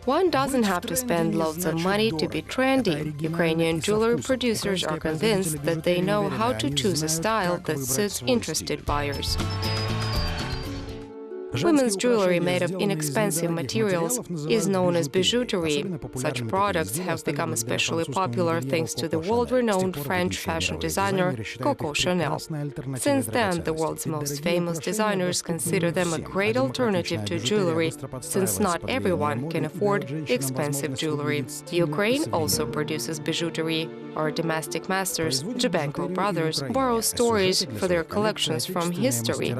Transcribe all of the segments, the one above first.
One doesn't have to spend loads of money to be trendy. Ukrainian jewelry producers are convinced that they know how to choose a style that suits interested buyers. Women's jewelry made of inexpensive materials is known as bijouterie. Such products have become especially popular thanks to the world-renowned French fashion designer Coco Chanel. Since then, the world's most famous designers consider them a great alternative to jewelry, since not everyone can afford expensive jewelry. Ukraine also produces bijouterie. Our domestic masters, Дзюбенко brothers, borrow stories for their collections from history.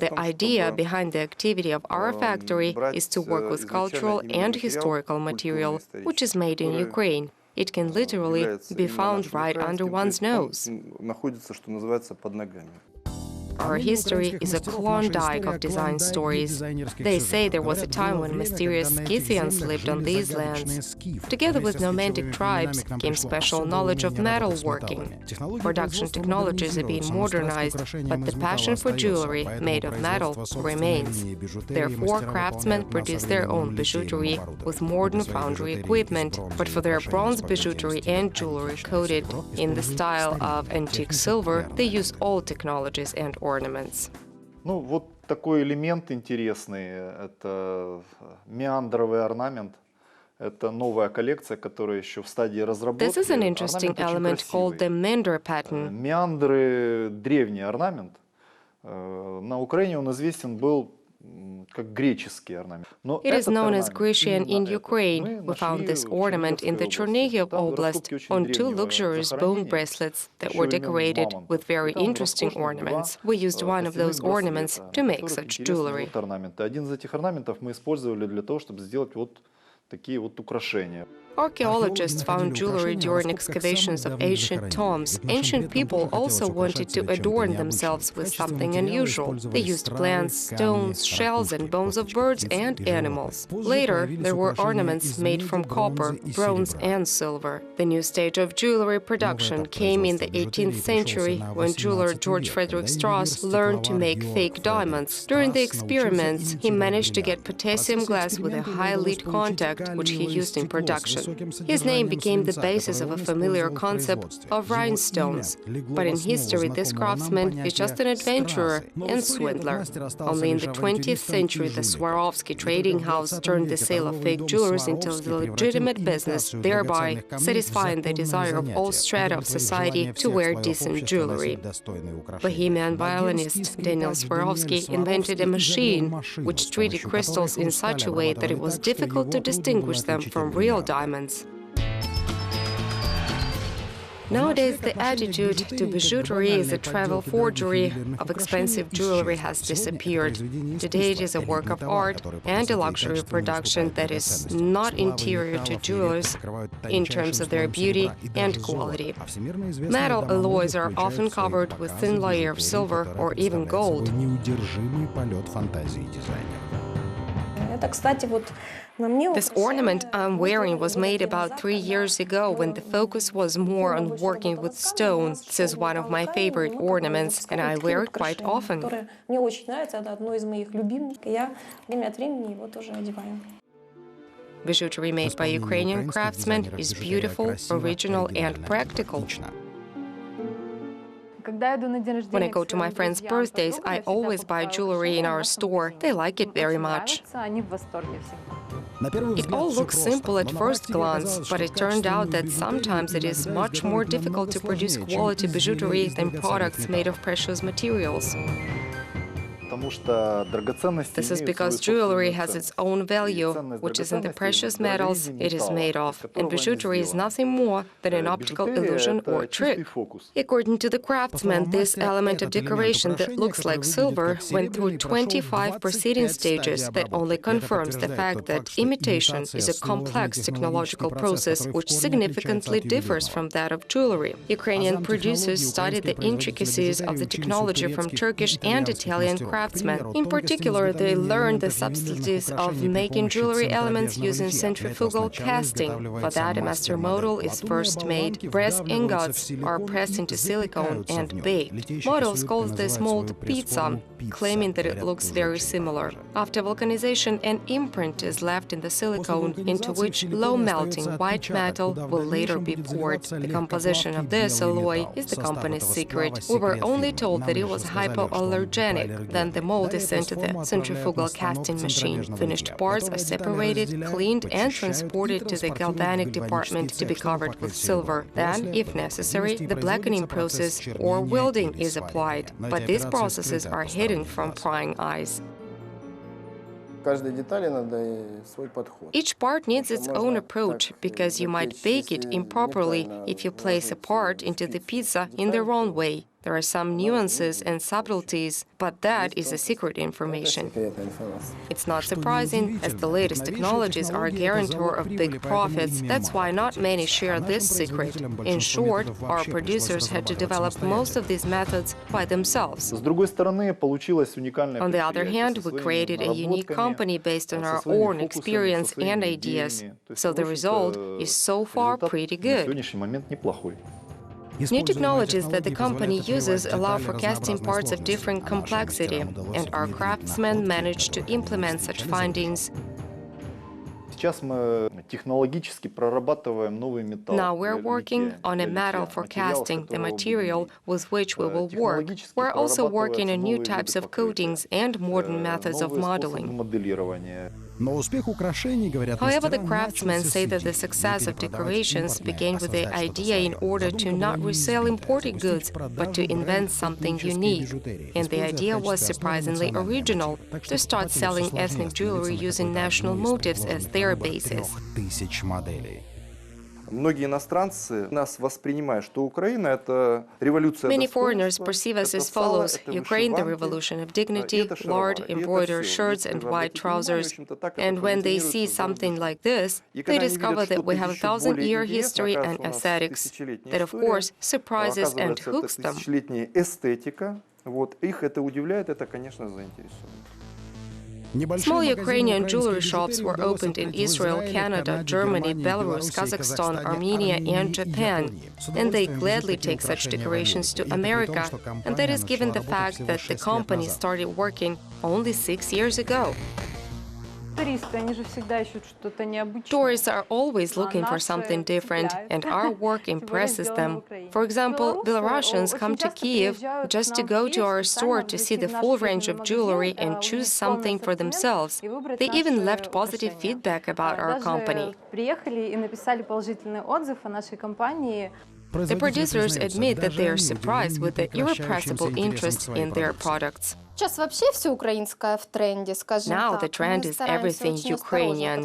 The idea behind the activity of our factory is to work with cultural and historical material, which is made in Ukraine. It can literally be found right under one's nose. Our history is a Klondike of design stories. They say there was a time when mysterious Scythians lived on these lands. Together with nomadic tribes came special knowledge of metalworking. Production technologies are being modernized, but the passion for jewelry made of metal remains. Therefore, craftsmen produce their own bijouterie with modern foundry equipment, but for their bronze bijouterie and jewelry coated in the style of antique silver, they use old technologies and ornaments. Ну, вот такой элемент интересный, это меандровый орнамент. Это новая коллекция, которая еще в стадии разработки. This is an interesting element called the meander pattern. Меандры — древний орнамент. На Украине он известен был как греческий орнамент. It is known as Grecian in Ukraine. We found this ornament in the Chernihiv Oblast on two luxurious bone bracelets that were decorated with very interesting ornaments. We used one of those ornaments to make such jewelry. Один из этих орнаментов мы использовали для того, чтобы сделать вот такие вот украшения. Archaeologists found jewelry during excavations of ancient tombs. Ancient people also wanted to adorn themselves with something unusual. They used plants, stones, shells, and bones of birds and animals. Later, there were ornaments made from copper, bronze, and silver. The new stage of jewelry production came in the 18th century when jeweler George Frederick Strauss learned to make fake diamonds. During the experiments, he managed to get potassium glass with a high lead contact, which he used in production. His name became the basis of a familiar concept of rhinestones. But in history, this craftsman is just an adventurer and swindler. Only in the 20th century, the Swarovski trading house turned the sale of fake jewelers into a legitimate business, thereby satisfying the desire of all strata of society to wear decent jewelry. Bohemian violinist Daniel Swarovski invented a machine which treated crystals in such a way that it was difficult to distinguish them from real diamonds. Nowadays, the attitude to bijouterie as a travel forgery of expensive jewelry has disappeared. Today, it is a work of art and a luxury production that is not inferior to jewelers in terms of their beauty and quality. Metal alloys are often covered with thin layer of silver or even gold. This ornament I'm wearing was made about 3 years ago when the focus was more on working with stone. This is one of my favorite ornaments, and I wear it quite often. Bijouterie made by Ukrainian craftsmen is beautiful, original, and practical. When I go to my friends' birthdays, I always buy jewelry in our store. They like it very much. It all looks simple at first glance, but it turned out that sometimes it is much more difficult to produce quality bijouterie than products made of precious materials. This is because jewelry has its own value, which is in the precious metals it is made of, and bijouterie is nothing more than an optical illusion or trick. According to the craftsman, this element of decoration that looks like silver went through 25 preceding stages that only confirms the fact that imitation is a complex technological process which significantly differs from that of jewelry. Ukrainian producers studied the intricacies of the technology from Turkish and Italian craftsmen. In particular, they learn the subtleties of making jewelry elements using centrifugal casting. For that, a master model is first made. Brass ingots are pressed into silicone and baked. Models call this mold pizza, claiming that it looks very similar. After vulcanization, an imprint is left in the silicone, into which low-melting white metal will later be poured. The composition of this alloy is the company's secret. We were only told that it was hypoallergenic. Then the mold is sent to the centrifugal casting machine. Finished parts are separated, cleaned, and transported to the galvanic department to be covered with silver. Then, if necessary, the blackening process or welding is applied. But these processes are hidden from prying eyes. Each part needs its own approach, because you might bake it improperly if you place a part into the pizza in the wrong way. There are some nuances and subtleties, but that is a secret information. It's not surprising, as the latest technologies are a guarantor of big profits. That's why not many share this secret. In short, our producers had to develop most of these methods by themselves. On the other hand, we created a unique company based on our own experience and ideas. So the result is so far pretty good. New technologies that the company uses allow for casting parts of different complexity, and our craftsmen managed to implement such findings. Now we're working on a metal for casting, the material with which we will work. We're also working on new types of coatings and modern methods of modeling. However, the craftsmen say that the success of decorations began with the idea in order to not resell imported goods, but to invent something unique. And the idea was surprisingly original, to start selling ethnic jewelry using national motifs as their basis. Many foreigners perceive us as follows: Ukraine, the revolution of dignity, lard, embroidered shirts and white trousers. And when they see something like this, they discover that we have a 1,000-year history and aesthetics. That, of course, surprises and hooks them. Small Ukrainian jewelry shops were opened in Israel, Canada, Germany, Belarus, Kazakhstan, Armenia, and Japan. And they gladly take such decorations to America, and that is given the fact that the company started working only 6 years ago. Tourists are always looking for something different, and our work impresses them. For example, Belarusians come to Kyiv just to go to our store to see the full range of jewelry and choose something for themselves. They even left positive feedback about our company. The producers admit that they are surprised with the irrepressible interest in their products. Now the trend is everything Ukrainian,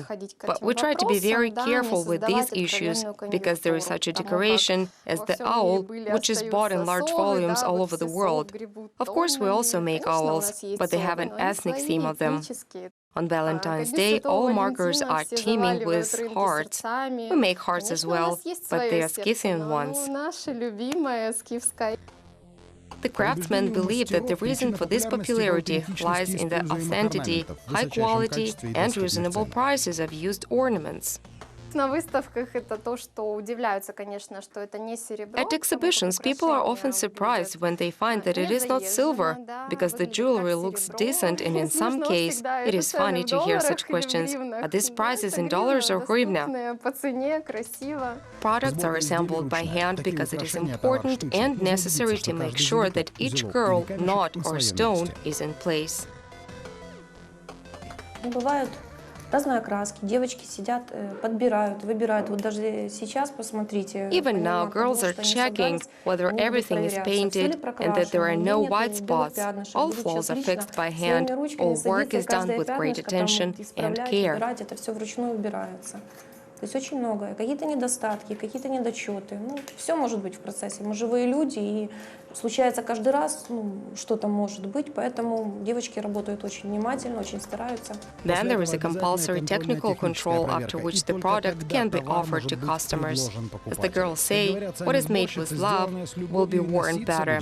but we try to be very careful with these issues because there is such a decoration as the owl, which is bought in large volumes all over the world. Of course, we also make owls, but they have an ethnic theme of them. On Valentine's Day, all markers are teeming with hearts. We make hearts as well, but they are Scythian ones. The craftsmen believe that the reason for this popularity lies in the authenticity, high quality, and reasonable prices of used ornaments. At exhibitions, people are often surprised when they find that it is not silver, because the jewelry looks decent, and in some cases, it is funny to hear such questions: are these prices in dollars or hryvnia? Products are assembled by hand because it is important and necessary to make sure that each curl, knot, or stone is in place. Разные окраски. Девочки сидят, подбирают, выбирают. Вот даже сейчас посмотрите. Even now, girls are checking whether everything is painted and that there are no white spots. All flaws are fixed by hand. All work is done with great attention and care. Это все вручную убирается. То есть очень многое. Какие-то недостатки, какие-то недочеты. Ну, все может быть в процессе. Мы живые люди, и случается каждый раз, что-то может быть, поэтому девочки работают очень внимательно, очень стараются. Then there is a compulsory technical control after which the product can be offered to customers. As the girls say, what is made with love will be worn better.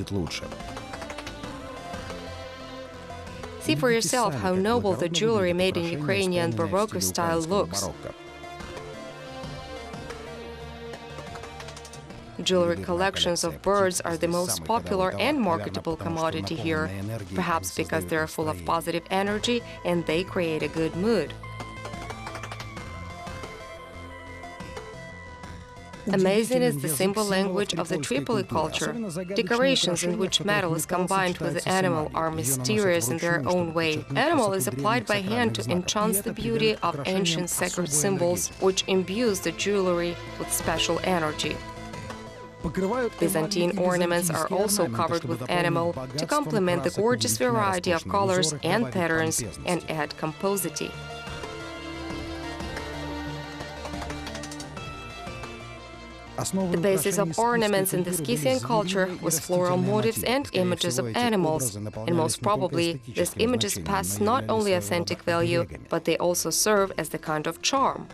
See for yourself how noble the jewelry made in Ukrainian Baroque style looks. Jewelry collections of birds are the most popular and marketable commodity here, perhaps because they are full of positive energy and they create a good mood. Amazing is the simple language of the Tripoli culture. Decorations in which metal is combined with the animal are mysterious in their own way. Animal is applied by hand to enhance the beauty of ancient sacred symbols, which imbues the jewelry with special energy. Byzantine ornaments are also covered with animal to complement the gorgeous variety of colors and patterns and add composite. The basis of ornaments in the Scythian culture was floral motifs and images of animals, and most probably these images pass not only authentic value, but they also serve as the kind of charm.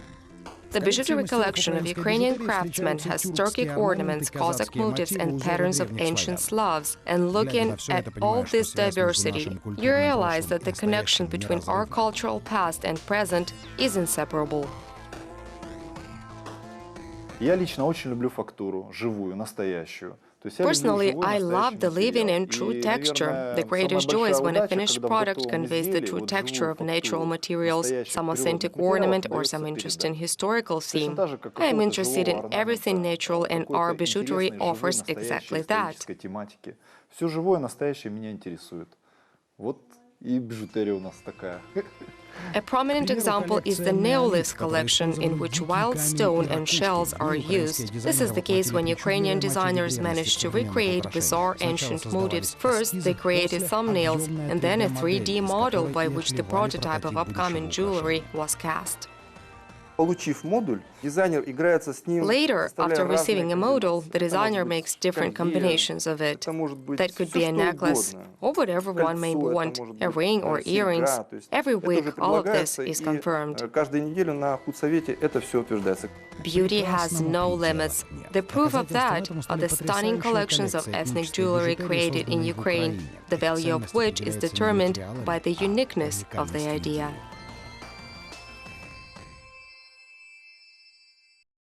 The bijouterie collection of Ukrainian craftsmen has Turkic ornaments, Cossack motifs and patterns of ancient Slavs, and looking at all this diversity, you realize that the connection between our cultural past and present is inseparable. Я лично очень люблю фактуру, живую, настоящую. Personally, I love the living and true texture. The greatest joy is when a finished product conveys the true texture of natural materials, some authentic ornament or some interesting historical theme. I am interested in everything natural, and our bijouterie offers exactly that. Все живое, настоящее меня интересует. Вот и бижутерия у нас такая. A prominent example is the Neolith collection, in which wild stone and shells are used. This is the case when Ukrainian designers managed to recreate bizarre ancient motifs. First, they created thumbnails, and then a 3D model by which the prototype of upcoming jewelry was cast. Later, after receiving a model, the designer makes different combinations of it. That could be a necklace, or whatever one may want, a ring or earrings. Every week, all of this is confirmed. Beauty has no limits. The proof of that are the stunning collections of ethnic jewelry created in Ukraine, the value of which is determined by the uniqueness of the idea.